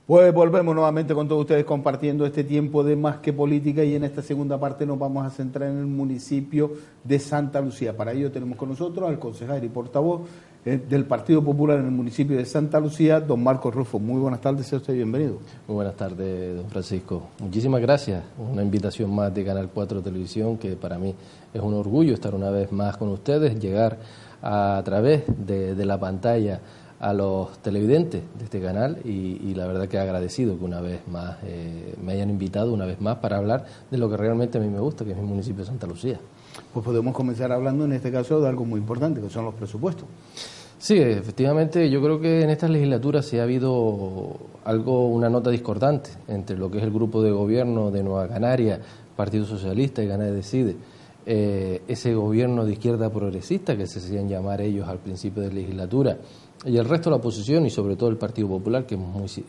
Pues volvemos nuevamente con todos ustedes compartiendo este tiempo de Más que Política, y en esta segunda parte nos vamos a centrar en el municipio de Santa Lucía. Para ello tenemos con nosotros al concejal y portavoz del Partido Popular en el municipio de Santa Lucía, don Marcos Rufo. Muy buenas tardes, sea usted bienvenido. Muy buenas tardes, don Francisco. Muchísimas gracias. Una invitación más de Canal 4 Televisión, que para mí es un orgullo estar una vez más con ustedes, llegar a través de la pantalla a los televidentes de este canal y la verdad que agradecido que una vez más me hayan invitado una vez más para hablar de lo que realmente a mí me gusta, que es mi municipio de Santa Lucía. Pues podemos comenzar hablando en este caso de algo muy importante, que son los presupuestos. Sí, efectivamente, yo creo que en esta legislatura sí ha habido una nota discordante entre lo que es el grupo de gobierno de Nueva Canaria, Partido Socialista y Gana Decide, ese gobierno de izquierda progresista que se hacían llamar ellos al principio de la legislatura, y el resto de la oposición y sobre todo el Partido Popular, que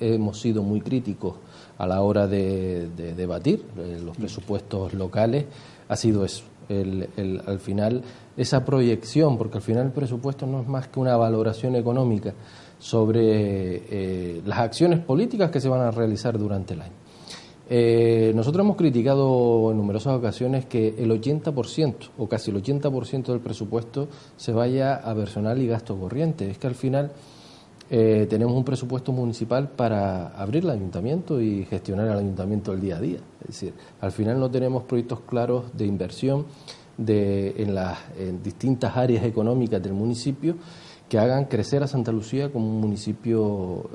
hemos sido muy críticos a la hora de debatir los presupuestos locales. Ha sido eso, al final esa proyección, porque al final el presupuesto no es más que una valoración económica sobre las acciones políticas que se van a realizar durante el año. Nosotros hemos criticado en numerosas ocasiones que el 80% o casi el 80% del presupuesto se vaya a personal y gasto corriente. Es que al final tenemos un presupuesto municipal para abrir el ayuntamiento y gestionar el ayuntamiento el día a día. Es decir, al final no tenemos proyectos claros de inversión en distintas áreas económicas del municipio que hagan crecer a Santa Lucía como un municipio,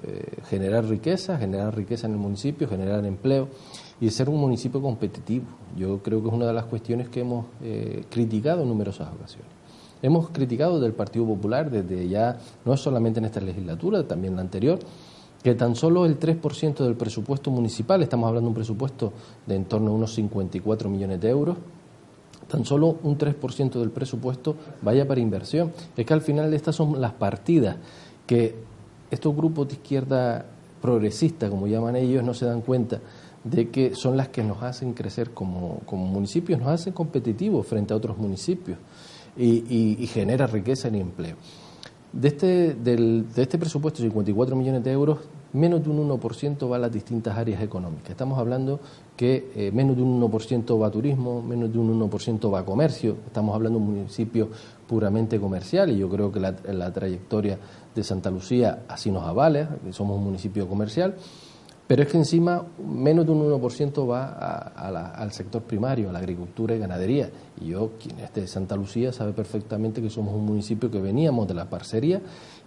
generar riqueza en el municipio, generar empleo y ser un municipio competitivo. Yo creo que es una de las cuestiones que hemos criticado en numerosas ocasiones. Hemos criticado del Partido Popular desde ya, no es solamente en esta legislatura, también en la anterior, que tan solo el 3% del presupuesto municipal, estamos hablando de un presupuesto de en torno a unos 54 millones de euros, tan solo un 3% del presupuesto vaya para inversión. Es que al final estas son las partidas que estos grupos de izquierda progresista, como llaman ellos, no se dan cuenta de que son las que nos hacen crecer como municipios, nos hacen competitivos frente a otros municipios y genera riqueza y empleo. De este presupuesto de 54 millones de euros, menos de un 1% va a las distintas áreas económicas. Estamos hablando que menos de un 1% va a turismo, menos de un 1% va a comercio. Estamos hablando de un municipio puramente comercial y yo creo que la trayectoria de Santa Lucía así nos avala, que somos un municipio comercial. Pero es que encima menos de un 1% va al sector primario, a la agricultura y ganadería. Y yo, quien es de Santa Lucía, sabe perfectamente que somos un municipio que veníamos de la parcería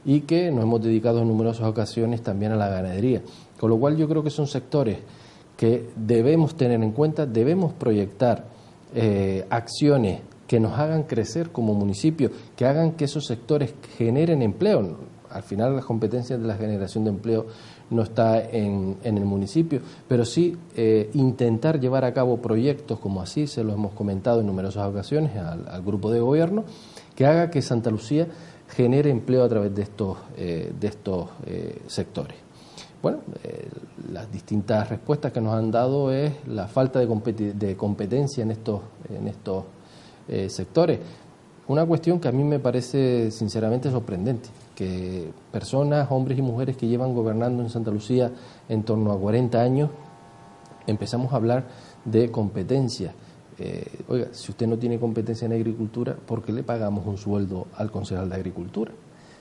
y que nos hemos dedicado en numerosas ocasiones también a la ganadería. Con lo cual yo creo que son sectores que debemos tener en cuenta, debemos proyectar acciones que nos hagan crecer como municipio, que hagan que esos sectores generen empleo. Al final las competencias de la generación de empleo no está en el municipio, pero sí intentar llevar a cabo proyectos como así se lo hemos comentado en numerosas ocasiones al grupo de gobierno, que haga que Santa Lucía genere empleo a través de estos sectores. Bueno, las distintas respuestas que nos han dado es la falta de competencia en estos sectores. Una cuestión que a mí me parece sinceramente sorprendente, que personas, hombres y mujeres que llevan gobernando en Santa Lucía en torno a 40 años, empezamos a hablar de competencia. Oiga, si usted no tiene competencia en agricultura, ¿por qué le pagamos un sueldo al concejal de Agricultura?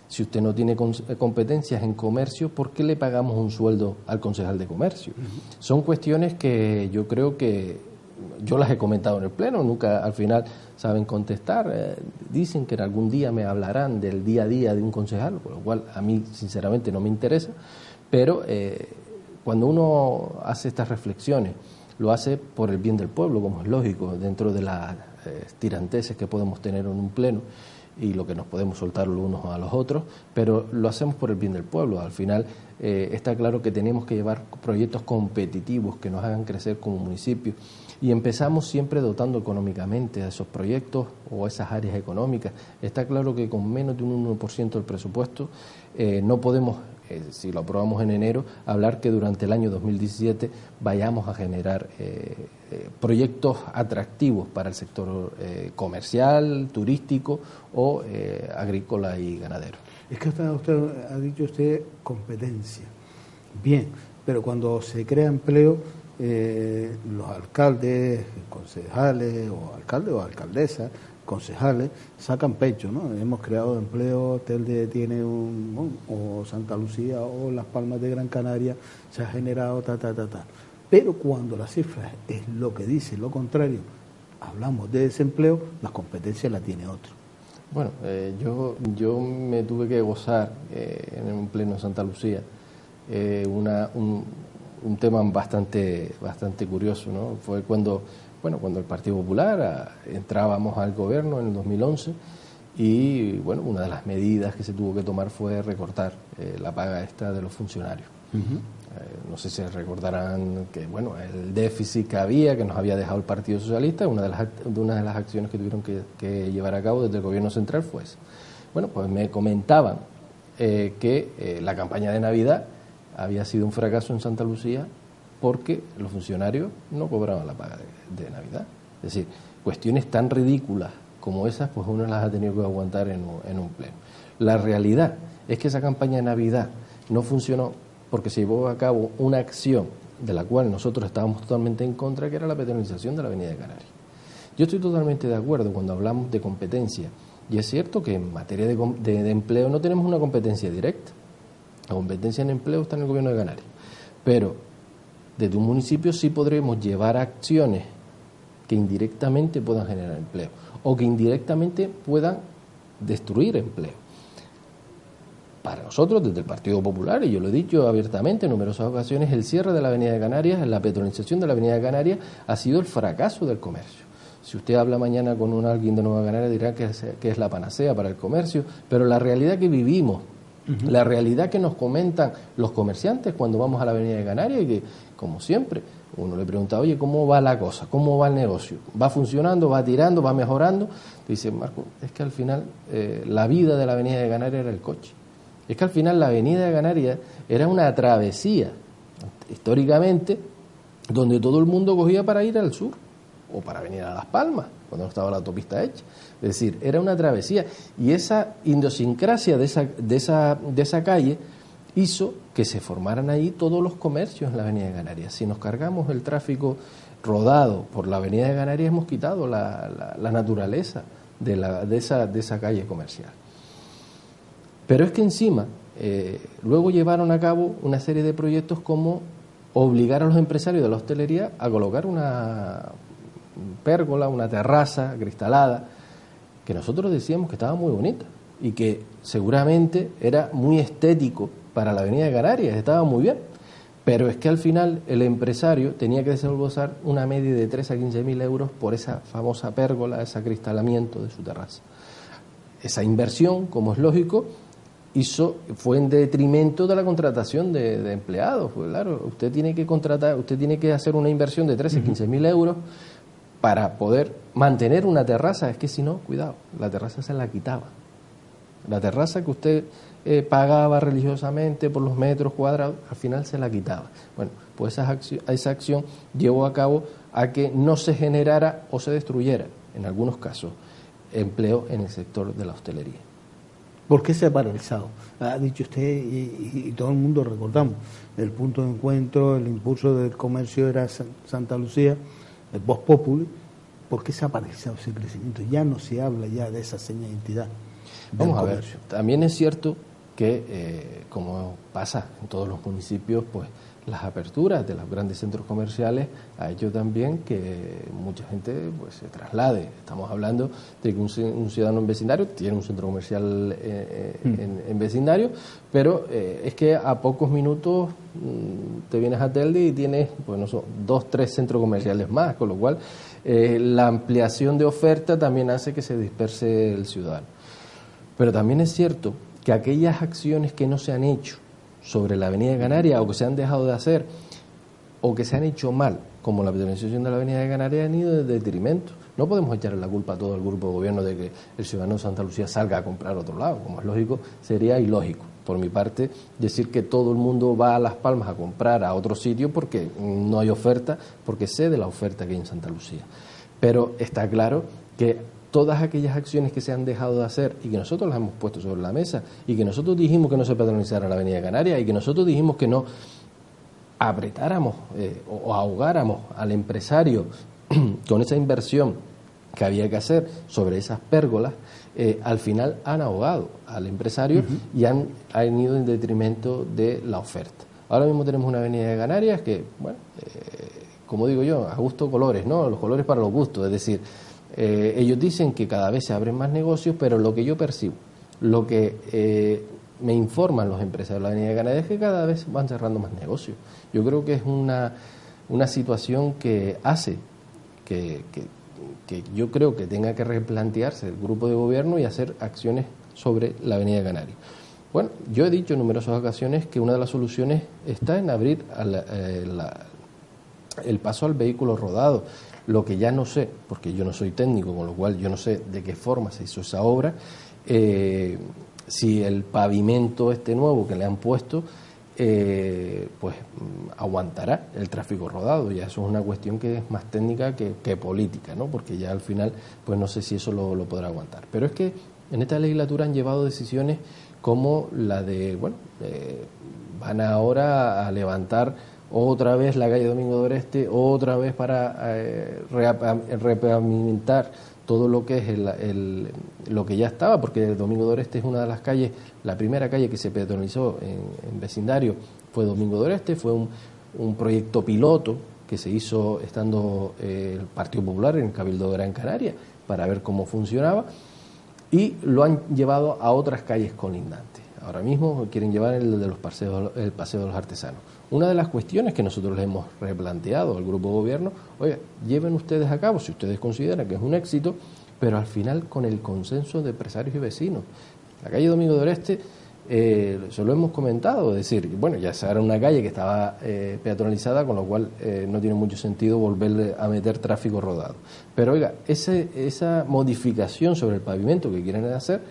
Si usted no tiene competencias en comercio, ¿por qué le pagamos un sueldo al concejal de Comercio? Son cuestiones que yo creo que yo las he comentado en el Pleno, nunca al final saben contestar. Dicen que algún día me hablarán del día a día de un concejal, por lo cual a mí sinceramente no me interesa, pero cuando uno hace estas reflexiones, lo hace por el bien del pueblo, como es lógico, dentro de las tiranteses que podemos tener en un Pleno y lo que nos podemos soltar los unos a los otros, pero lo hacemos por el bien del pueblo. Al final está claro que tenemos que llevar proyectos competitivos que nos hagan crecer como municipio y empezamos siempre dotando económicamente a esos proyectos o a esas áreas económicas. Está claro que con menos de un 1% del presupuesto no podemos, si lo aprobamos en enero, hablar que durante el año 2017 vayamos a generar proyectos atractivos para el sector comercial, turístico o agrícola y ganadero. Es que usted ha dicho competencia. Bien, pero cuando se crea empleo, los alcaldes, concejales, o alcaldes o alcaldesas, concejales, sacan pecho, ¿no? Hemos creado empleo, Telde tiene o Santa Lucía o Las Palmas de Gran Canaria, se ha generado ta. Pero cuando la cifra es lo que dice, lo contrario, hablamos de desempleo, las competencias las tiene otro. Bueno, yo me tuve que gozar en un pleno Santa Lucía un tema bastante curioso, ¿no? Fue cuando el Partido Popular entrábamos al gobierno en el 2011 y bueno, una de las medidas que se tuvo que tomar fue recortar la paga esta de los funcionarios. Uh-huh. No sé si recordarán que bueno, el déficit que había, que nos había dejado el Partido Socialista, una de las acciones que tuvieron que llevar a cabo desde el gobierno central fue esa. Bueno, pues me comentaban que la campaña de Navidad había sido un fracaso en Santa Lucía porque los funcionarios no cobraban la paga de Navidad. Es decir, cuestiones tan ridículas como esas, pues uno las ha tenido que aguantar en un pleno. La realidad es que esa campaña de Navidad no funcionó porque se llevó a cabo una acción de la cual nosotros estábamos totalmente en contra, que era la peatonalización de la Avenida de Canarias. Yo estoy totalmente de acuerdo cuando hablamos de competencia, y es cierto que en materia de empleo no tenemos una competencia directa. La competencia en empleo está en el gobierno de Canarias, pero desde un municipio sí podremos llevar acciones que indirectamente puedan generar empleo o que indirectamente puedan destruir empleo. Para nosotros, desde el Partido Popular, y yo lo he dicho abiertamente en numerosas ocasiones, el cierre de la Avenida de Canarias, la peatonalización de la Avenida de Canarias, ha sido el fracaso del comercio. Si usted habla mañana con alguien de Nueva Canaria, dirá que es la panacea para el comercio, pero la realidad que vivimos, uh-huh, la realidad que nos comentan los comerciantes cuando vamos a la Avenida de Canarias, y que, como siempre, uno le pregunta, oye, ¿cómo va la cosa? ¿Cómo va el negocio? ¿Va funcionando? ¿Va tirando? ¿Va mejorando? Dice, Marco, es que al final la vida de la Avenida de Canarias era el coche. Es que al final la Avenida de Canarias era una travesía, históricamente, donde todo el mundo cogía para ir al sur o para venir a Las Palmas, cuando no estaba la autopista hecha. Es decir, era una travesía. Y esa idiosincrasia de esa calle hizo que se formaran ahí todos los comercios en la Avenida de Canarias. Si nos cargamos el tráfico rodado por la Avenida de Canarias, hemos quitado la naturaleza de esa calle comercial. Pero es que encima luego llevaron a cabo una serie de proyectos como obligar a los empresarios de la hostelería a colocar una pérgola, una terraza cristalada, que nosotros decíamos que estaba muy bonita y que seguramente era muy estético para la Avenida de Canarias, estaba muy bien. Pero es que al final el empresario tenía que desembolsar una media de 3 a 15.000 euros por esa famosa pérgola, ese acristalamiento de su terraza. Esa inversión, como es lógico, fue en detrimento de la contratación de empleados. Pues claro, usted tiene que hacer una inversión de 13 a 15.000 euros para poder mantener una terraza. Es que si no, cuidado, la terraza se la quitaba. La terraza que usted pagaba religiosamente por los metros cuadrados, al final se la quitaba. Bueno, pues esa acción llevó a cabo a que no se generara o se destruyera, en algunos casos, empleo en el sector de la hostelería. ¿Por qué se ha paralizado? Ha dicho usted, y todo el mundo recordamos, el punto de encuentro, el impulso del comercio era Santa Lucía, el Vox Populi. ¿Por qué se ha paralizado ese crecimiento? Ya no se habla ya de esa seña de identidad. Vamos a ver, también es cierto que, como pasa en todos los municipios, pues las aperturas de los grandes centros comerciales ha hecho también que mucha gente pues se traslade. Estamos hablando de que un ciudadano en vecindario tiene un centro comercial en vecindario, pero es que a pocos minutos te vienes a Telde y tienes, pues no son 2, 3 centros comerciales más, con lo cual la ampliación de oferta también hace que se disperse el ciudadano. Pero también es cierto que aquellas acciones que no se han hecho sobre la Avenida de Canarias, o que se han dejado de hacer, o que se han hecho mal, como la peatonalización de la Avenida de Canarias, han ido de detrimento. No podemos echarle la culpa a todo el grupo de gobierno de que el ciudadano de Santa Lucía salga a comprar a otro lado. Como es lógico, sería ilógico, por mi parte, decir que todo el mundo va a Las Palmas a comprar a otro sitio porque no hay oferta, porque sé de la oferta que hay en Santa Lucía. Pero está claro que todas aquellas acciones que se han dejado de hacer y que nosotros las hemos puesto sobre la mesa y que nosotros dijimos que no se peatonalizara la Avenida de Canarias y que nosotros dijimos que no apretáramos o ahogáramos al empresario con esa inversión que había que hacer sobre esas pérgolas, al final han ahogado al empresario y han ido en detrimento de la oferta. Ahora mismo tenemos una avenida de Canarias que, bueno, como digo yo, a gusto colores, ¿no? Los colores para los gustos, es decir, ellos dicen que cada vez se abren más negocios, pero lo que yo percibo, lo que me informan los empresarios de la avenida de Canarias es que cada vez van cerrando más negocios. Yo creo que es una situación que hace que yo creo que tenga que replantearse el grupo de gobierno y hacer acciones sobre la avenida de Canarias. Bueno, yo he dicho en numerosas ocasiones que una de las soluciones está en abrir el paso al vehículo rodado. Lo que ya no sé, porque yo no soy técnico, con lo cual yo no sé de qué forma se hizo esa obra, si el pavimento este nuevo que le han puesto pues aguantará el tráfico rodado. Ya eso es una cuestión que es más técnica que política, ¿no? Porque ya al final pues no sé si eso lo podrá aguantar. Pero es que en esta legislatura han llevado decisiones como la de, bueno, van ahora a levantar otra vez la calle Domingo de Oreste, otra vez para repavimentar todo lo que es lo que ya estaba, porque el Domingo de Oreste es una de las calles, la primera calle que se peatonalizó en vecindario fue Domingo de Oreste, fue un proyecto piloto que se hizo estando el Partido Popular en el Cabildo de Gran Canaria para ver cómo funcionaba, y lo han llevado a otras calles colindantes. Ahora mismo quieren llevar el Paseo de los Artesanos. Una de las cuestiones que nosotros les hemos replanteado al grupo de gobierno, oiga, lleven ustedes a cabo, si ustedes consideran que es un éxito, pero al final con el consenso de empresarios y vecinos. La calle Domingo de Oreste, se lo hemos comentado, es decir, bueno, ya era una calle que estaba peatonalizada, con lo cual no tiene mucho sentido volverle a meter tráfico rodado. Pero oiga, esa modificación sobre el pavimento que quieren hacer,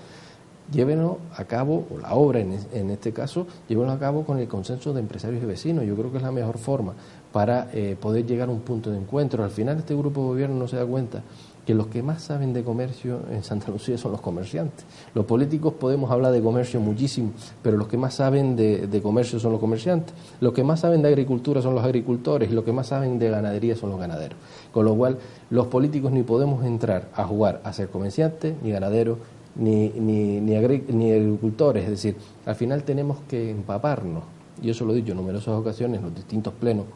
llévenlo a cabo, o la obra en este caso, llévenlo a cabo con el consenso de empresarios y vecinos. Yo creo que es la mejor forma para poder llegar a un punto de encuentro. Al final este grupo de gobierno no se da cuenta que los que más saben de comercio en Santa Lucía son los comerciantes. Los políticos podemos hablar de comercio muchísimo, pero los que más saben de comercio son los comerciantes. Los que más saben de agricultura son los agricultores, y los que más saben de ganadería son los ganaderos. Con lo cual, los políticos ni podemos entrar a jugar a ser comerciantes, ni ganaderos, ni agricultores. Es decir, al final tenemos que empaparnos, y eso lo he dicho en numerosas ocasiones en los distintos plenos,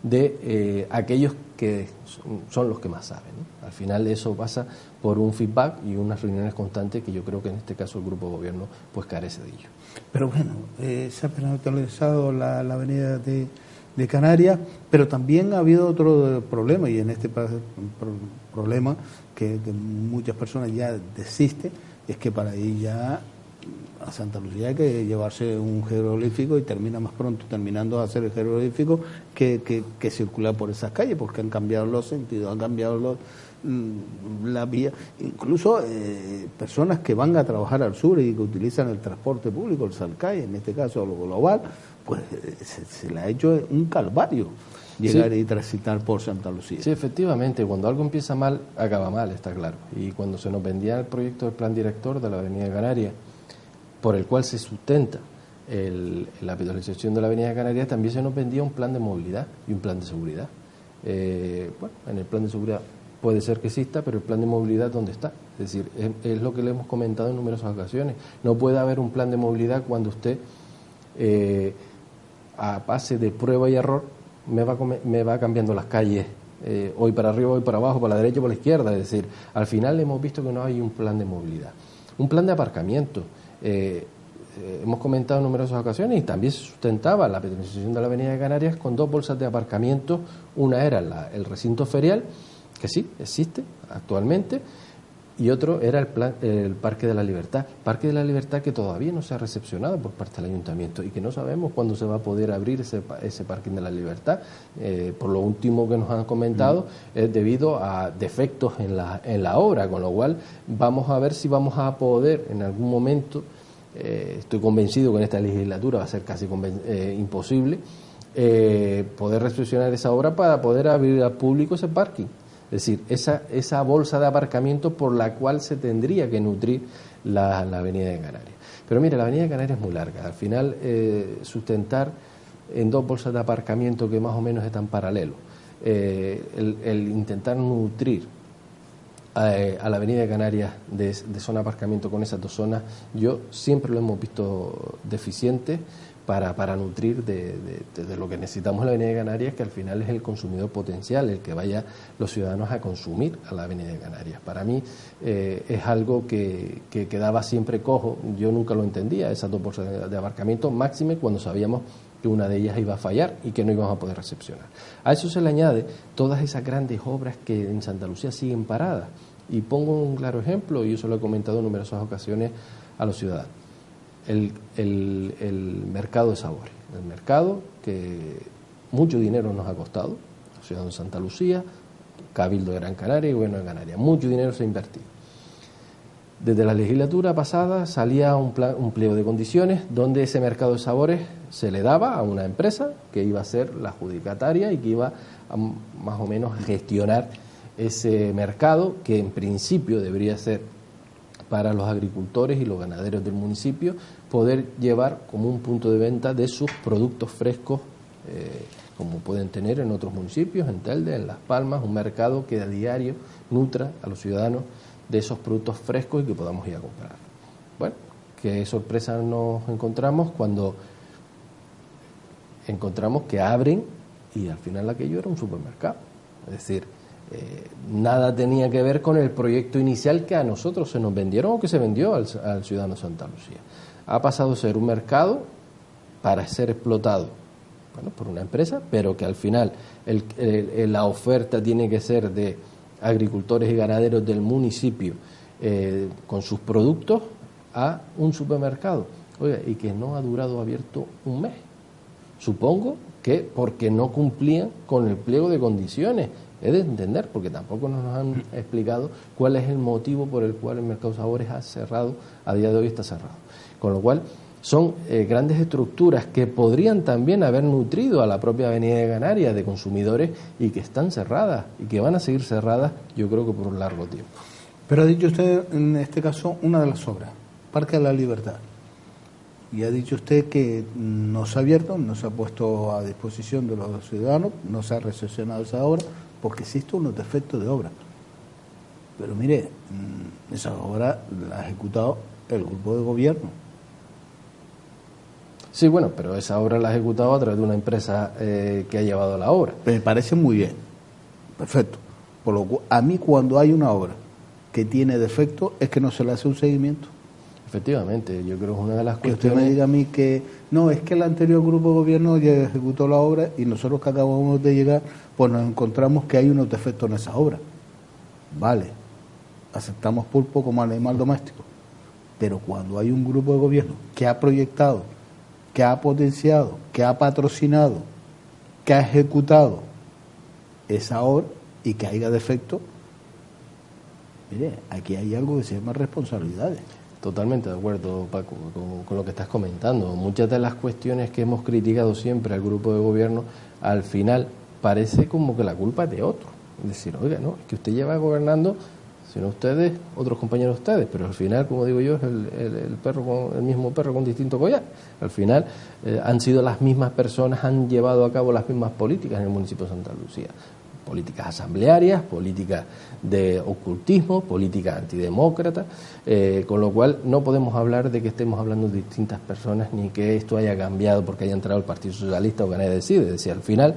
de aquellos que son los que más saben, ¿no? Al final eso pasa por un feedback y unas reuniones constantes que yo creo que en este caso el grupo de gobierno pues carece de ello. Pero bueno, se ha penalizado la avenida de Canarias, pero también ha habido otro problema, y en este problema que muchas personas ya desisten, es que para ir ya a Santa Lucía hay que llevarse un jeroglífico y termina más pronto terminando de hacer el jeroglífico que circular por esas calles, porque han cambiado los sentidos, han cambiado la vía. Incluso personas que van a trabajar al sur y que utilizan el transporte público, el Salcay, en este caso lo global, pues se le ha hecho un calvario llegar y transitar por Santa Lucía. Sí, efectivamente, cuando algo empieza mal, acaba mal, está claro. Y cuando se nos vendía el proyecto del plan director de la Avenida de Canarias, por el cual se sustenta la peatonalización de la Avenida de Canarias, también se nos vendía un plan de movilidad y un plan de seguridad. Bueno, en el plan de seguridad puede ser que exista, pero el plan de movilidad, ¿dónde está? Es decir, es lo que le hemos comentado en numerosas ocasiones. No puede haber un plan de movilidad cuando usted, a base de prueba y error, me va cambiando las calles, hoy para arriba, hoy para abajo, para la derecha, para la izquierda. Es decir, al final hemos visto que no hay un plan de movilidad. Un plan de aparcamiento. Hemos comentado en numerosas ocasiones y también se sustentaba la peatonalización de la Avenida de Canarias con dos bolsas de aparcamiento. Una era el recinto ferial, que sí existe actualmente, y otro era el Parque de la Libertad. Parque de la Libertad que todavía no se ha recepcionado por parte del Ayuntamiento y que no sabemos cuándo se va a poder abrir ese Parque de la Libertad. Por lo último que nos han comentado, es debido a defectos en la obra, con lo cual vamos a ver si vamos a poder en algún momento, estoy convencido que en esta legislatura va a ser casi imposible, poder recepcionar esa obra para poder abrir al público ese parking. Es decir, esa bolsa de aparcamiento por la cual se tendría que nutrir la Avenida de Canarias. Pero mira, la Avenida de Canarias es muy larga. Al final, sustentar en dos bolsas de aparcamiento que más o menos están paralelos. El intentar nutrir a la Avenida de Canarias de zona de aparcamiento con esas dos zonas, yo siempre lo hemos visto deficiente para nutrir de lo que necesitamos en la Avenida de Canarias, que al final es el consumidor potencial, el que vaya los ciudadanos a consumir a la Avenida de Canarias. Para mí es algo que quedaba siempre cojo, yo nunca lo entendía, esas dos bolsas de aparcamiento, máxime cuando sabíamos que una de ellas iba a fallar y que no íbamos a poder recepcionar. A eso se le añade todas esas grandes obras que en Santa Lucía siguen paradas. Y pongo un claro ejemplo, y yo se lo he comentado en numerosas ocasiones a los ciudadanos. El mercado de sabores, el mercado que mucho dinero nos ha costado, la ciudad de Santa Lucía, Cabildo de Gran Canaria y Gobierno de Canarias, mucho dinero se ha invertido. Desde la legislatura pasada salía un pliego de condiciones donde ese mercado de sabores se le daba a una empresa que iba a ser la adjudicataria y que iba a más o menos gestionar ese mercado, que en principio debería ser para los agricultores y los ganaderos del municipio, poder llevar como un punto de venta de sus productos frescos, como pueden tener en otros municipios, en Telde, en Las Palmas, un mercado que a diario nutra a los ciudadanos de esos productos frescos y que podamos ir a comprar. Bueno, qué sorpresa nos encontramos cuando encontramos que abren y al final aquello era un supermercado. Es decir, nada tenía que ver con el proyecto inicial que a nosotros se nos vendieron o que se vendió al ciudadano de Santa Lucía. Ha pasado a ser un mercado para ser explotado, bueno, por una empresa, pero que al final la oferta tiene que ser de agricultores y ganaderos del municipio con sus productos a un supermercado. Oiga, y que no ha durado abierto un mes. Supongo que porque no cumplían con el pliego de condiciones. Es de entender, porque tampoco nos han explicado cuál es el motivo por el cual el mercado de sabores ha cerrado, a día de hoy está cerrado. Con lo cual, son grandes estructuras que podrían también haber nutrido a la propia Avenida de Canarias de consumidores y que están cerradas y que van a seguir cerradas, yo creo que por un largo tiempo. Pero ha dicho usted, en este caso, una de las obras, Parque de la Libertad. Y ha dicho usted que no se ha abierto, no se ha puesto a disposición de los ciudadanos, no se ha recepcionado esa obra, porque existen unos defectos de obra. Pero mire, esa obra la ha ejecutado el grupo de gobierno. Sí, bueno, pero esa obra la ha ejecutado a través de una empresa que ha llevado la obra. Me parece muy bien, perfecto. Por lo cual, a mí cuando hay una obra que tiene defectos es que no se le hace un seguimiento. Efectivamente, yo creo que es una de las que cuestiones... usted me diga a mí que no, es que el anterior grupo de gobierno ya ejecutó la obra y nosotros que acabamos de llegar, pues nos encontramos que hay unos defectos en esa obra. Vale, aceptamos pulpo como animal doméstico, pero cuando hay un grupo de gobierno que ha proyectado, que ha potenciado, que ha patrocinado, que ha ejecutado esa obra y que haya defectos, mire, aquí hay algo que se llama responsabilidades. Totalmente de acuerdo, Paco, con lo que estás comentando. Muchas de las cuestiones que hemos criticado siempre al grupo de gobierno, al final parece como que la culpa es de otro. Es decir, oiga, no, es que usted lleva gobernando, sino ustedes, otros compañeros de ustedes, pero al final, como digo yo, es el mismo perro con distinto collar. Al final han sido las mismas personas, han llevado a cabo las mismas políticas en el municipio de Santa Lucía. Políticas asamblearias, políticas de ocultismo, políticas antidemócratas, con lo cual no podemos hablar de que estemos hablando de distintas personas ni que esto haya cambiado porque haya entrado el Partido Socialista o Canarias Decide. Es decir, al final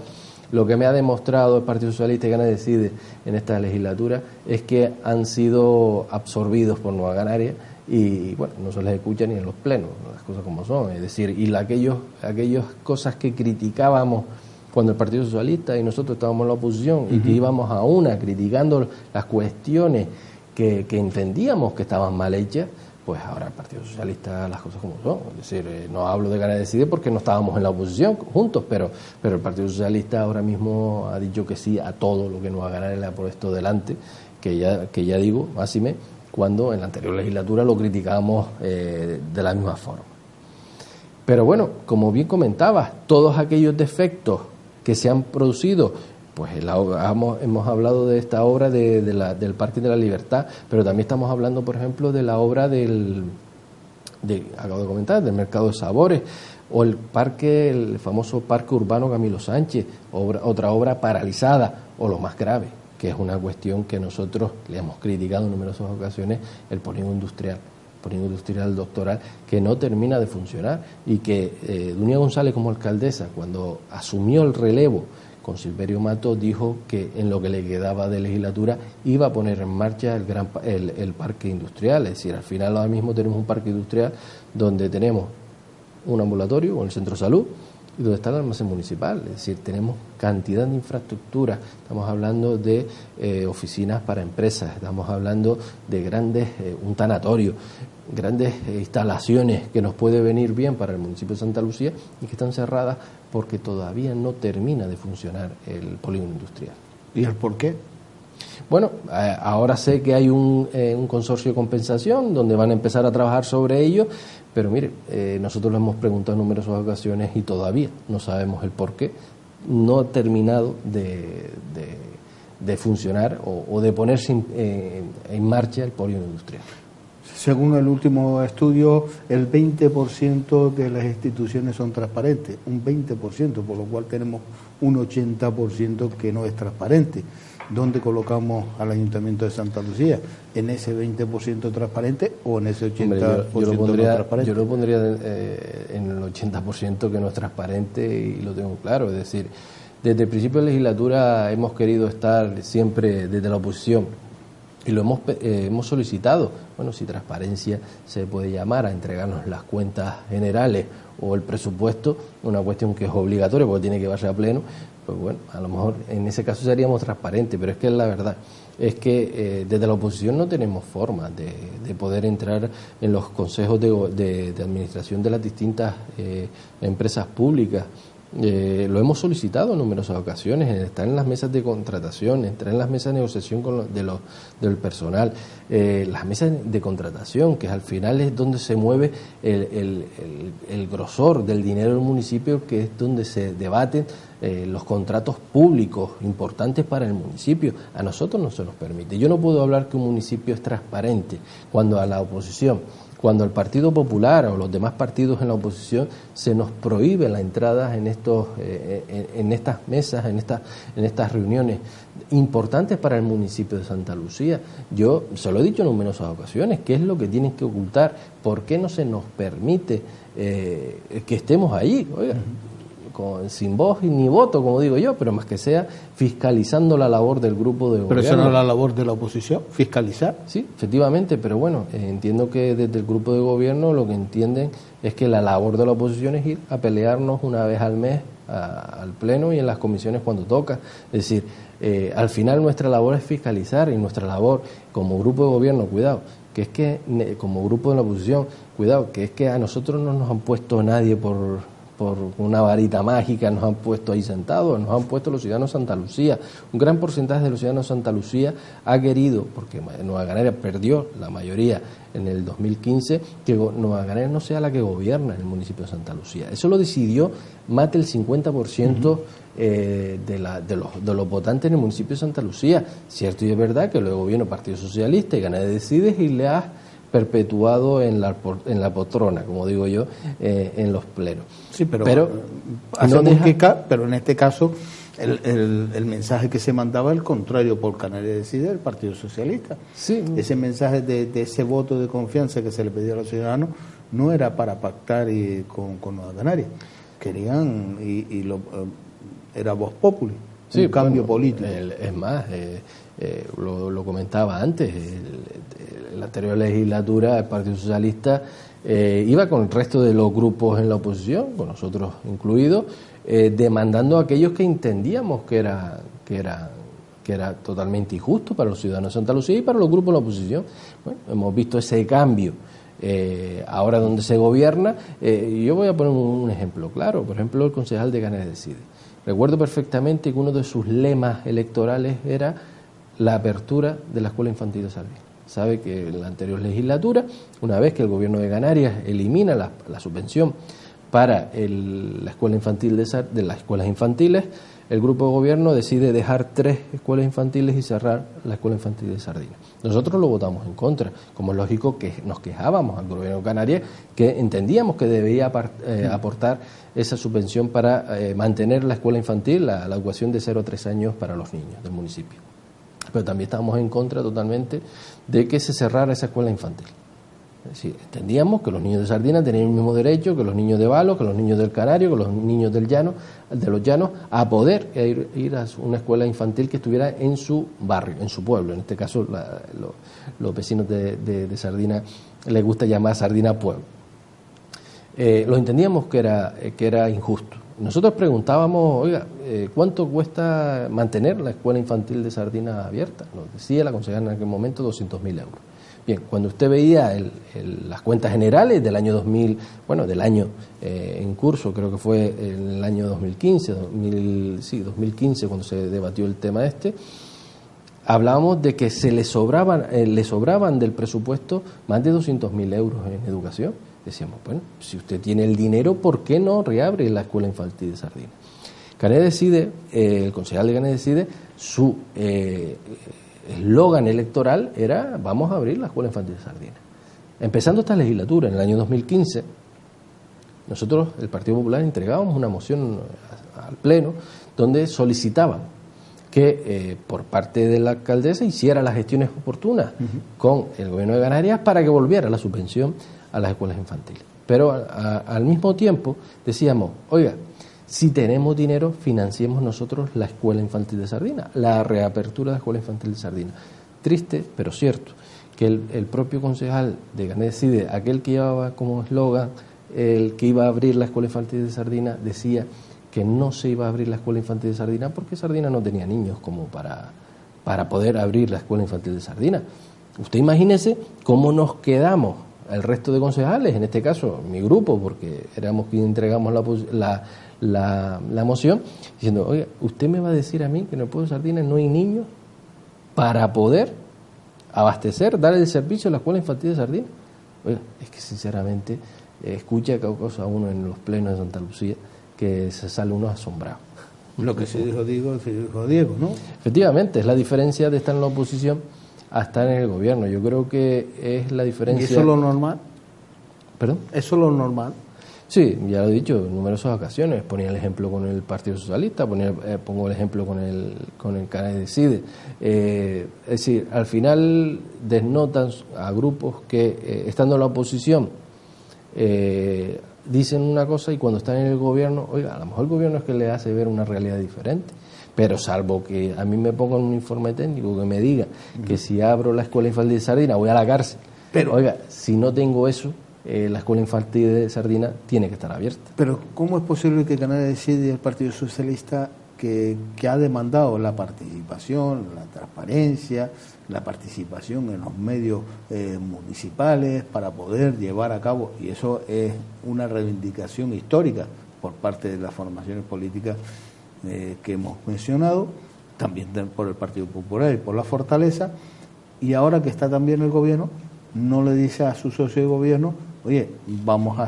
lo que me ha demostrado el Partido Socialista y Canarias Decide en esta legislatura es que han sido absorbidos por Nueva Canarias y bueno, no se les escucha ni en los plenos, las cosas como son. Es decir, y aquellas cosas que criticábamos cuando el Partido Socialista y nosotros estábamos en la oposición y que íbamos a una criticando las cuestiones que entendíamos que estaban mal hechas, pues ahora el Partido Socialista las cosas como son. Es decir, no hablo de Canarias Decide porque no estábamos en la oposición juntos, pero el Partido Socialista ahora mismo ha dicho que sí a todo lo que Nueva Canarias le ha puesto delante, que ya digo, máxime, cuando en la anterior legislatura lo criticábamos de la misma forma. Pero bueno, como bien comentabas, todos aquellos defectos que se han producido, pues hemos hablado de esta obra del Parque de la Libertad, pero también estamos hablando, por ejemplo, de la obra acabo de comentar, del mercado de sabores. O el famoso Parque Urbano Camilo Sánchez, otra obra paralizada, o lo más grave, que es una cuestión que nosotros le hemos criticado en numerosas ocasiones, el polígono industrial doctoral, que no termina de funcionar y que Dunia González, como alcaldesa, cuando asumió el relevo con Silverio Mato, dijo que en lo que le quedaba de legislatura iba a poner en marcha el parque industrial. Es decir, al final ahora mismo tenemos un parque industrial donde tenemos un ambulatorio con el centro de salud y donde está el almacén municipal. Es decir, tenemos cantidad de infraestructura. Estamos hablando de oficinas para empresas, estamos hablando de grandes, un tanatorio, grandes instalaciones que nos puede venir bien para el municipio de Santa Lucía y que están cerradas porque todavía no termina de funcionar el polígono industrial. ¿Y el por qué? Bueno, ahora sé que hay un consorcio de compensación donde van a empezar a trabajar sobre ello, pero mire, nosotros lo hemos preguntado en numerosas ocasiones y todavía no sabemos el por qué no ha terminado de funcionar o de ponerse en marcha el polígono industrial. Según el último estudio, el 20% de las instituciones son transparentes, un 20%, por lo cual tenemos un 80% que no es transparente. ¿Dónde colocamos al Ayuntamiento de Santa Lucía? ¿En ese 20% transparente o en ese 80% no transparente? Yo lo pondría en el 80% que no es transparente y lo tengo claro. Es decir, desde el principio de legislatura hemos querido estar siempre desde la oposición y lo hemos solicitado. Bueno, si transparencia se puede llamar a entregarnos las cuentas generales o el presupuesto, una cuestión que es obligatoria porque tiene que llevarse a pleno, pues bueno, a lo mejor en ese caso seríamos transparentes, pero es que la verdad es que desde la oposición no tenemos forma de poder entrar en los consejos de administración de las distintas empresas públicas. Lo hemos solicitado en numerosas ocasiones, estar en las mesas de contratación, entrar en las mesas de negociación del personal, las mesas de contratación, que al final es donde se mueve el grosor del dinero del municipio, que es donde se debaten los contratos públicos importantes para el municipio. A nosotros no se nos permite. Yo no puedo hablar que un municipio es transparente cuando a la oposición, cuando al Partido Popular o los demás partidos en la oposición se nos prohíbe la entrada en estas mesas, en estas reuniones importantes para el municipio de Santa Lucía. Yo se lo he dicho en numerosas ocasiones, ¿qué es lo que tienen que ocultar? ¿Por qué no se nos permite que estemos allí? Oiga, sin voz ni voto, como digo yo, pero más que sea fiscalizando la labor del grupo de gobierno. Pero eso no es la labor de la oposición, fiscalizar. Sí, efectivamente, pero bueno, entiendo que desde el grupo de gobierno lo que entienden es que la labor de la oposición es ir a pelearnos una vez al mes al pleno y en las comisiones cuando toca. Es decir, al final nuestra labor es fiscalizar y nuestra labor como grupo de gobierno, cuidado, que es que como grupo de la oposición, cuidado, que es que a nosotros no nos han puesto nadie por una varita mágica, nos han puesto ahí sentados, nos han puesto los ciudadanos de Santa Lucía. Un gran porcentaje de los ciudadanos de Santa Lucía ha querido, porque Nueva Canarias perdió la mayoría en el 2015, que Nueva Canarias no sea la que gobierna en el municipio de Santa Lucía. Eso lo decidió más del 50% de los votantes en el municipio de Santa Lucía. Cierto y es verdad que luego vino el Partido Socialista y Canarias Decides y le ha perpetuado en la poltrona, como digo yo, en los plenos. Sí, pero en este caso el mensaje que se mandaba es el contrario por Canarias Decide, el Partido Socialista. Sí. Ese mensaje de ese voto de confianza que se le pedía a los ciudadanos no era para pactar con Nueva Canarias. Querían, era vox populi, un cambio político. Es más, lo comentaba antes, la anterior legislatura el Partido Socialista iba con el resto de los grupos en la oposición, con nosotros incluidos, demandando a aquellos que entendíamos que era totalmente injusto para los ciudadanos de Santa Lucía y para los grupos de la oposición. Bueno, hemos visto ese cambio. Ahora donde se gobierna, yo voy a poner un ejemplo claro, por ejemplo el concejal de Canarias Decide. Recuerdo perfectamente que uno de sus lemas electorales era la apertura de la escuela infantil de Salvín. Sabe que en la anterior legislatura, una vez que el gobierno de Canarias elimina la subvención para la escuela infantil de las escuelas infantiles, el grupo de gobierno decide dejar 3 escuelas infantiles y cerrar la escuela infantil de Sardina. Nosotros lo votamos en contra, como es lógico que nos quejábamos al gobierno de Canarias, que entendíamos que debía aportar esa subvención para mantener la escuela infantil, la educación de 0 a 3 años para los niños del municipio. Pero también estábamos en contra totalmente de que se cerrara esa escuela infantil. Es decir, entendíamos que los niños de Sardina tenían el mismo derecho que los niños de Valo, que los niños del Canario, que los niños del llano, de los llanos, a poder ir a una escuela infantil que estuviera en su barrio, en su pueblo. En este caso, los vecinos de Sardina les gusta llamar Sardina pueblo. Lo entendíamos que era injusto. Nosotros preguntábamos, oiga, ¿cuánto cuesta mantener la escuela infantil de Sardina abierta? Nos decía la consejera en aquel momento 200.000 euros. Bien, cuando usted veía las cuentas generales del año 2000, bueno, del año en curso, creo que fue en el año 2015, 2015 cuando se debatió el tema hablábamos de que le sobraban del presupuesto más de 200.000 euros en educación. Decíamos, bueno, si usted tiene el dinero, ¿por qué no reabre la escuela infantil de Sardina? Canarias Decide, el concejal de Canarias Decide, su eslogan electoral era vamos a abrir la escuela infantil de Sardina. Empezando esta legislatura, en el año 2015, nosotros, el Partido Popular, entregábamos una moción al Pleno donde solicitaban que por parte de la alcaldesa hiciera las gestiones oportunas con el gobierno de Canarias para que volviera la subvención a las escuelas infantiles. Pero al mismo tiempo decíamos, oiga, si tenemos dinero, financiemos nosotros la escuela infantil de Sardina, la reapertura de la escuela infantil de Sardina. Triste, pero cierto, que el propio concejal de Canarias Decide, aquel que llevaba como eslogan el que iba a abrir la escuela infantil de Sardina, decía que no se iba a abrir la escuela infantil de Sardina porque Sardina no tenía niños como para poder abrir la escuela infantil de Sardina. Usted imagínese cómo nos quedamos el resto de concejales, en este caso mi grupo, porque éramos quienes entregamos la moción, diciendo, oiga, usted me va a decir a mí que en el pueblo de Sardina no hay niños para poder abastecer, dar el servicio a la escuela infantil de Sardina. Oiga, es que sinceramente escucha cada cosa uno en los plenos de Santa Lucía que se sale uno asombrado. Lo que se dijo Diego, ¿no? Efectivamente, es la diferencia de estar en la oposición a estar en el gobierno. Yo creo que es la diferencia. ¿Y eso es lo normal? ¿Perdón? ¿Eso es lo normal? Sí, ya lo he dicho en numerosas ocasiones. Ponía el ejemplo con el Partido Socialista, pongo el ejemplo con el Canarias Decide. Es decir, al final desnotan a grupos que, estando en la oposición, dicen una cosa y cuando están en el gobierno, oiga, a lo mejor el gobierno es que le hace ver una realidad diferente. Pero salvo que a mí me pongan un informe técnico que me diga que si abro la escuela infantil de Sardina voy a la cárcel. Pero, oiga, si no tengo eso, la escuela infantil de Sardina tiene que estar abierta. Pero ¿cómo es posible que Canarias Decide y el Partido Socialista, que ha demandado la participación, la transparencia, la participación en los medios municipales para poder llevar a cabo, y eso es una reivindicación histórica por parte de las formaciones políticas que hemos mencionado, también por el Partido Popular y por la Fortaleza, y ahora que está también el gobierno, no le dice a su socio de gobierno, oye, vamos a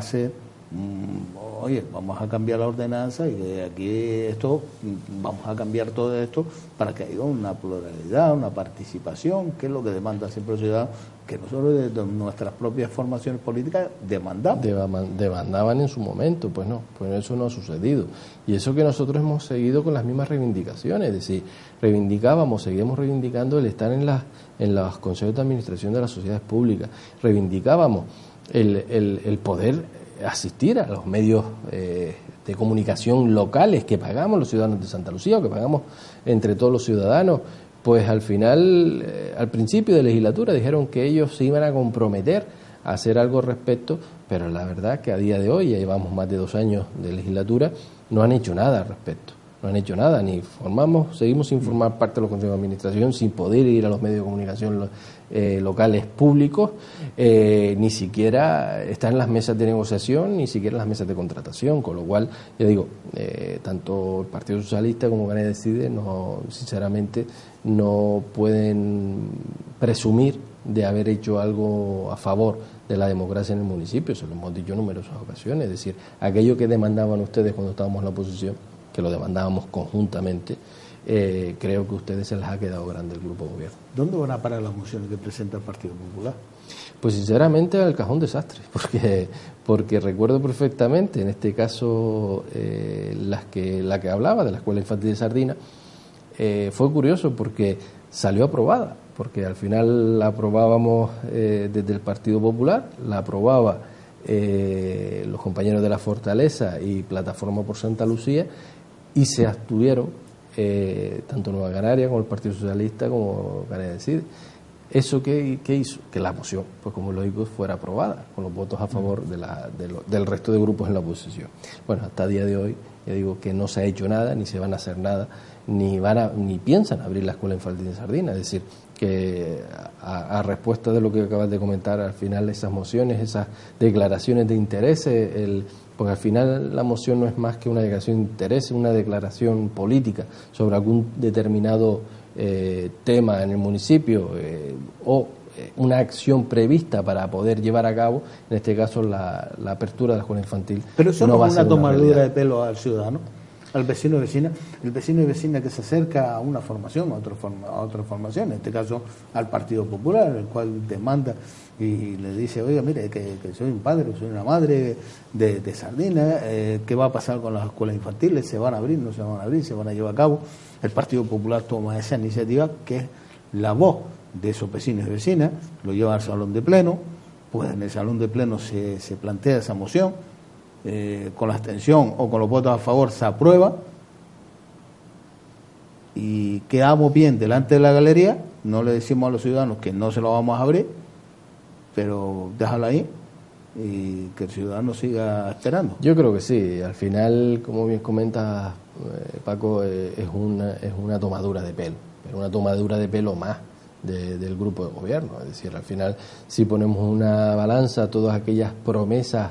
cambiar la ordenanza y de aquí vamos a cambiar todo esto para que haya una pluralidad, una participación, que es lo que demanda siempre el ciudadano, que nosotros desde nuestras propias formaciones políticas demandamos. Demandaban en su momento, pues no, pues eso no ha sucedido. Y eso que nosotros hemos seguido con las mismas reivindicaciones, es decir, seguimos reivindicando el estar en los consejos de administración de las sociedades públicas, reivindicábamos el poder asistir a los medios de comunicación locales que pagamos los ciudadanos de Santa Lucía o que pagamos entre todos los ciudadanos. Pues al final, al principio de legislatura dijeron que ellos se iban a comprometer a hacer algo al respecto, pero la verdad que a día de hoy, ya llevamos más de 2 años de legislatura, no han hecho nada al respecto. No han hecho nada, seguimos sin formar parte de los consejos de administración, sin poder ir a los medios de comunicación locales públicos, ni siquiera están en las mesas de negociación, ni siquiera en las mesas de contratación, con lo cual, ya digo, tanto el Partido Socialista como Canarias Decide, sinceramente, no pueden presumir de haber hecho algo a favor de la democracia en el municipio, se lo hemos dicho en numerosas ocasiones, es decir, aquello que demandaban ustedes cuando estábamos en la oposición, que lo demandábamos conjuntamente, creo que a ustedes se les ha quedado grande el grupo de gobierno. ¿Dónde van a parar las mociones que presenta el Partido Popular? Pues sinceramente al cajón desastre, porque recuerdo perfectamente, en este caso la que hablaba de la Escuela Infantil de Sardina, fue curioso porque salió aprobada, porque al final la aprobábamos desde el Partido Popular, la aprobaba los compañeros de la Fortaleza y Plataforma por Santa Lucía, y se abstuvieron tanto Nueva Canaria como el Partido Socialista como Canarias Decide. ¿Eso qué hizo? Que la moción, pues como lógico, fuera aprobada, con los votos a favor del resto de grupos en la oposición. Bueno, hasta el día de hoy, ya digo que no se ha hecho nada, ni se van a hacer nada, ni piensan abrir la Escuela Infantil de Sardina. Es decir, que a respuesta de lo que acabas de comentar, al final esas mociones, esas declaraciones de interés, porque al final la moción no es más que una declaración de interés, una declaración política sobre algún determinado tema en el municipio o una acción prevista para poder llevar a cabo, en este caso la apertura de la escuela infantil. Pero eso no va a ser una tomadura de pelo al ciudadano, al vecino y vecina, el vecino y vecina que se acerca a una formación, a otra formación, en este caso al Partido Popular, el cual demanda y le dice, oiga, mire, que soy un padre, soy una madre de Sardina, ¿qué va a pasar con las escuelas infantiles? ¿Se van a abrir? ¿No se van a abrir? ¿Se van a llevar a cabo? El Partido Popular toma esa iniciativa, que es la voz de esos vecinos y vecinas, lo lleva al salón de pleno, pues en el salón de pleno se plantea esa moción, con la abstención o con los votos a favor se aprueba y quedamos bien delante de la galería. No le decimos a los ciudadanos que no se lo vamos a abrir, pero déjalo ahí y que el ciudadano siga esperando. Yo creo que sí, al final, como bien comenta Paco, es una tomadura de pelo, pero una tomadura de pelo más del grupo de gobierno. Es decir, al final, si ponemos una balanza todas aquellas promesas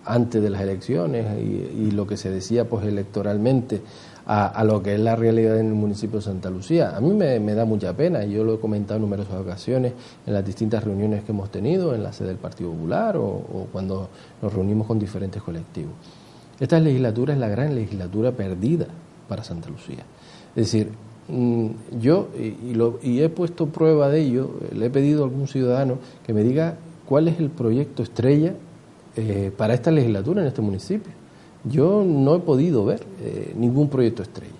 antes de las elecciones y lo que se decía pues electoralmente a lo que es la realidad en el municipio de Santa Lucía, a mí me da mucha pena, y yo lo he comentado en numerosas ocasiones en las distintas reuniones que hemos tenido en la sede del Partido Popular o cuando nos reunimos con diferentes colectivos. Esta legislatura es la gran legislatura perdida para Santa Lucía. Es decir, yo, y he puesto prueba de ello, le he pedido a algún ciudadano que me diga cuál es el proyecto estrella para esta legislatura en este municipio. Yo no he podido ver ningún proyecto estrella.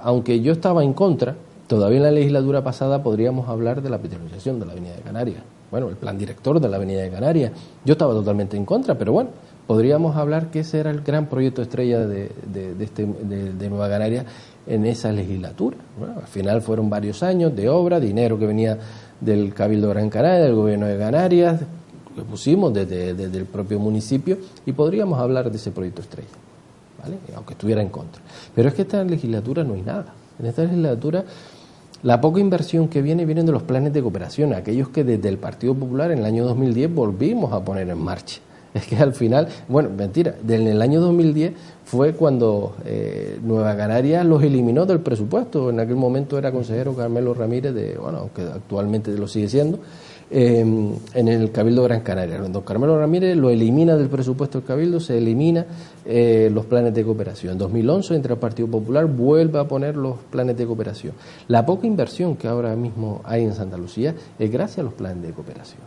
Aunque yo estaba en contra, todavía en la legislatura pasada podríamos hablar de la peatonalización de la Avenida de Canarias. Bueno, el plan director de la Avenida de Canarias, yo estaba totalmente en contra, pero bueno, podríamos hablar que ese era el gran proyecto estrella de Nueva Canarias en esa legislatura. Bueno, al final fueron varios años de obra, dinero que venía del Cabildo Gran Canaria, del Gobierno de Canarias, que pusimos desde el propio municipio, y podríamos hablar de ese proyecto estrella, ¿vale? Aunque estuviera en contra. Pero es que esta legislatura no hay nada. En esta legislatura la poca inversión que viene de los planes de cooperación, aquellos que desde el Partido Popular en el año 2010 volvimos a poner en marcha. Es que al final, bueno, mentira, en el año 2010 fue cuando Nueva Canarias los eliminó del presupuesto. En aquel momento era consejero Carmelo Ramírez, aunque actualmente lo sigue siendo, en el Cabildo Gran Canaria. Don Carmelo Ramírez lo elimina del presupuesto del Cabildo, se elimina los planes de cooperación. En 2011 entra el Partido Popular, vuelve a poner los planes de cooperación. La poca inversión que ahora mismo hay en Santa Lucía es gracias a los planes de cooperación,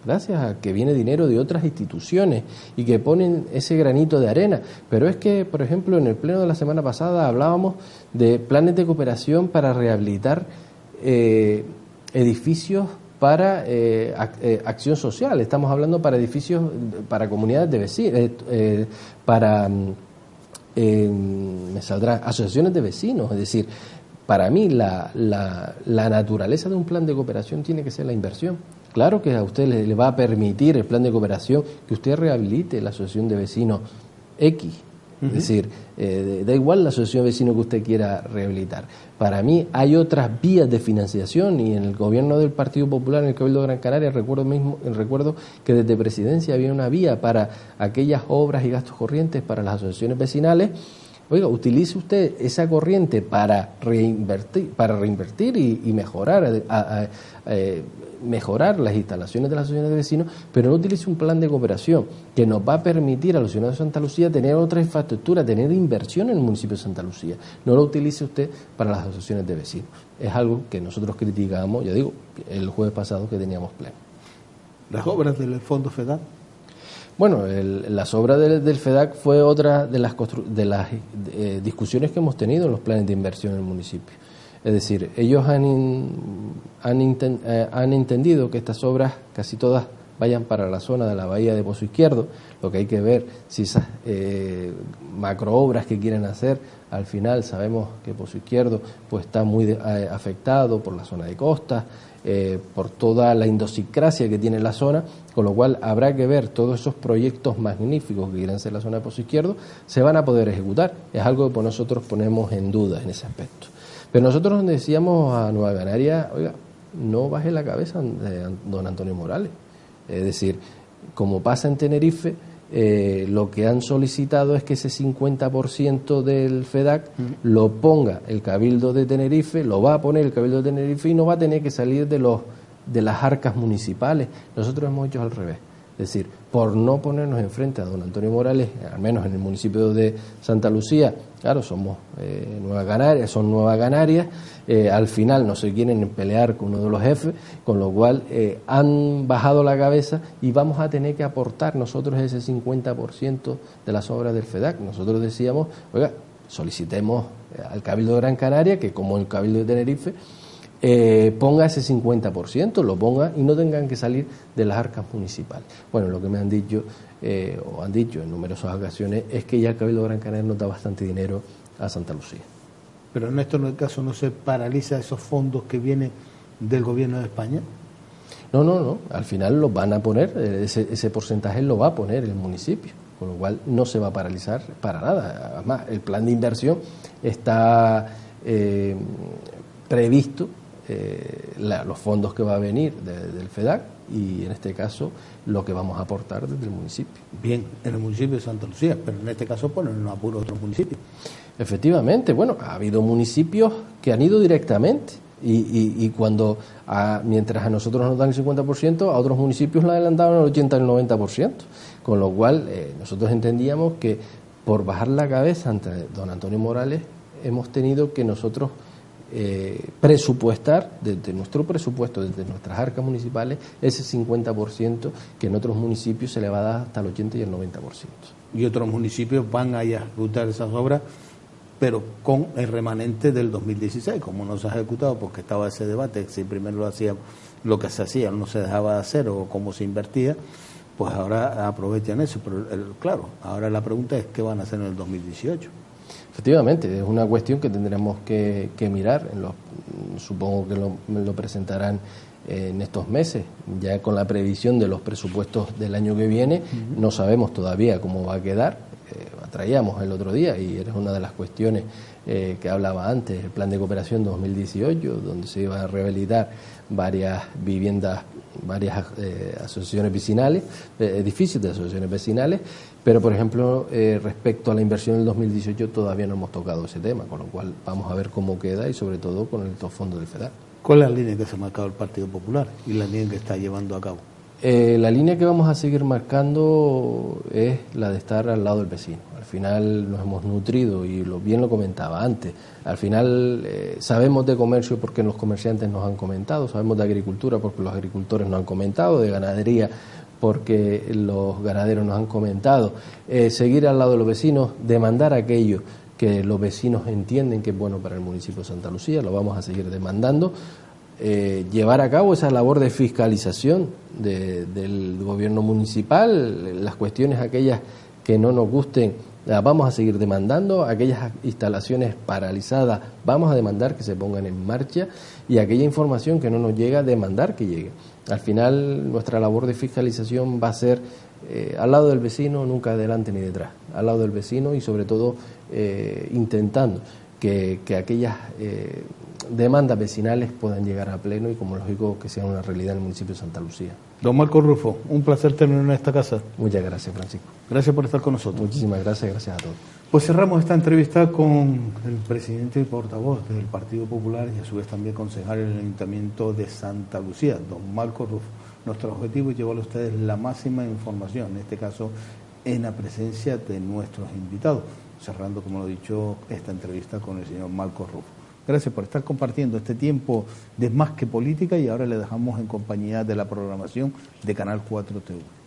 gracias a que viene dinero de otras instituciones y que ponen ese granito de arena. Pero es que, por ejemplo, en el pleno de la semana pasada hablábamos de planes de cooperación para rehabilitar edificios para acción social. Estamos hablando para edificios, para comunidades de vecinos, me saldrá, asociaciones de vecinos. Es decir, para mí la naturaleza de un plan de cooperación tiene que ser la inversión. Claro que a usted le va a permitir el plan de cooperación que usted rehabilite la asociación de vecinos X. Es decir, da igual la asociación de vecinos que usted quiera rehabilitar. Para mí hay otras vías de financiación, y en el gobierno del Partido Popular, en el Cabildo de Gran Canaria, recuerdo que desde Presidencia había una vía para aquellas obras y gastos corrientes para las asociaciones vecinales, Oiga, utilice usted esa corriente para reinvertir y mejorar, mejorar las instalaciones de las asociaciones de vecinos, pero no utilice un plan de cooperación que nos va a permitir a los ciudadanos de Santa Lucía tener otra infraestructura, tener inversión en el municipio de Santa Lucía. No lo utilice usted para las asociaciones de vecinos. Es algo que nosotros criticamos, ya digo, el jueves pasado que teníamos pleno. ¿Las obras del Fondo FEDAC? Bueno, las obras del FEDAC fue otra de las discusiones que hemos tenido en los planes de inversión en el municipio. Es decir, ellos han entendido que estas obras, casi todas, vayan para la zona de la bahía de Pozo Izquierdo. Lo que hay que ver, si esas macroobras que quieren hacer, al final sabemos que Pozo Izquierdo pues está muy afectado por la zona de costa, por toda la idiosincrasia que tiene la zona, con lo cual habrá que ver todos esos proyectos magníficos que quieren ser la zona de Pozo Izquierdo, se van a poder ejecutar. Es algo que nosotros ponemos en duda en ese aspecto. Pero nosotros decíamos a Nueva Canaria, oiga, no baje la cabeza don Antonio Morales. Es decir, como pasa en Tenerife, lo que han solicitado es que ese 50% del FEDAC lo ponga el Cabildo de Tenerife, lo va a poner el Cabildo de Tenerife y no va a tener que salir de las arcas municipales. Nosotros hemos hecho al revés. Es decir, por no ponernos enfrente a don Antonio Morales, al menos en el municipio de Santa Lucía, claro, somos Nueva Canarias, son Nueva Canarias, al final no se quieren pelear con uno de los jefes, con lo cual han bajado la cabeza y vamos a tener que aportar nosotros ese 50% de las obras del FEDAC. Nosotros decíamos, oiga, solicitemos al Cabildo de Gran Canaria, que como el Cabildo de Tenerife, ponga ese 50%, lo ponga y no tengan que salir de las arcas municipales. Bueno, lo que me han dicho, o han dicho en numerosas ocasiones, es que ya el Cabildo de Gran Canaria nos da bastante dinero a Santa Lucía. Pero en este caso no se paraliza esos fondos que vienen del gobierno de España. No, al final los van a poner, ese porcentaje lo va a poner el municipio, con lo cual no se va a paralizar para nada. Además, el plan de inversión está previsto, los fondos que va a venir del FEDAC y en este caso lo que vamos a aportar desde el municipio. Bien, en el municipio de Santa Lucía, pero en este caso ponen en apuro otros municipios. Efectivamente, bueno, ha habido municipios que han ido directamente y cuando mientras a nosotros nos dan el 50%, a otros municipios le adelantaban el 80 y el 90%, con lo cual nosotros entendíamos que por bajar la cabeza ante don Antonio Morales hemos tenido que nosotros presupuestar desde nuestro presupuesto, desde nuestras arcas municipales, ese 50% que en otros municipios se le va a dar hasta el 80 y el 90%. Y otros municipios van a ejecutar esas obras, pero con el remanente del 2016, como no se ha ejecutado porque estaba ese debate, si primero lo hacía, lo que se hacía no se dejaba de hacer o cómo se invertía, pues ahora aprovechan eso. Pero claro, ahora la pregunta es qué van a hacer en el 2018. Efectivamente, es una cuestión que tendremos que mirar. Supongo que lo presentarán en estos meses, ya con la previsión de los presupuestos del año que viene. No sabemos todavía cómo va a quedar. Traíamos el otro día, y era una de las cuestiones que hablaba antes, el plan de cooperación 2018, donde se iba a rehabilitar varias viviendas, varias asociaciones vecinales, edificios de asociaciones vecinales, pero por ejemplo respecto a la inversión del 2018 todavía no hemos tocado ese tema, con lo cual vamos a ver cómo queda y sobre todo con el fondo del FEDAC. ¿Cuál es la línea que se ha marcado el Partido Popular y la línea que está llevando a cabo? La línea que vamos a seguir marcando es la de estar al lado del vecino. Al final nos hemos nutrido, y bien lo comentaba antes, al final sabemos de comercio porque los comerciantes nos han comentado, sabemos de agricultura porque los agricultores nos han comentado, de ganadería porque los ganaderos nos han comentado. Seguir al lado de los vecinos, demandar aquello que los vecinos entienden que es bueno para el municipio de Santa Lucía, lo vamos a seguir demandando. Llevar a cabo esa labor de fiscalización del gobierno municipal, las cuestiones aquellas que no nos gusten las vamos a seguir demandando, aquellas instalaciones paralizadas vamos a demandar que se pongan en marcha y aquella información que no nos llega, demandar que llegue. Al final nuestra labor de fiscalización va a ser al lado del vecino, nunca adelante ni detrás, al lado del vecino y sobre todo intentando que aquellas demandas vecinales puedan llegar a pleno y, como lógico, que sea una realidad en el municipio de Santa Lucía. Don Marco Rufo, un placer tenerlo en esta casa. Muchas gracias, Francisco. Gracias por estar con nosotros. Muchísimas gracias a todos. Pues cerramos esta entrevista con el presidente y portavoz del Partido Popular y a su vez también concejal del Ayuntamiento de Santa Lucía, don Marcos Rufo. Nuestro objetivo es llevarle a ustedes la máxima información, en este caso en la presencia de nuestros invitados, cerrando, como lo he dicho, esta entrevista con el señor Marcos Rufo. Gracias por estar compartiendo este tiempo de Más que Política y ahora le dejamos en compañía de la programación de Canal 4 TV.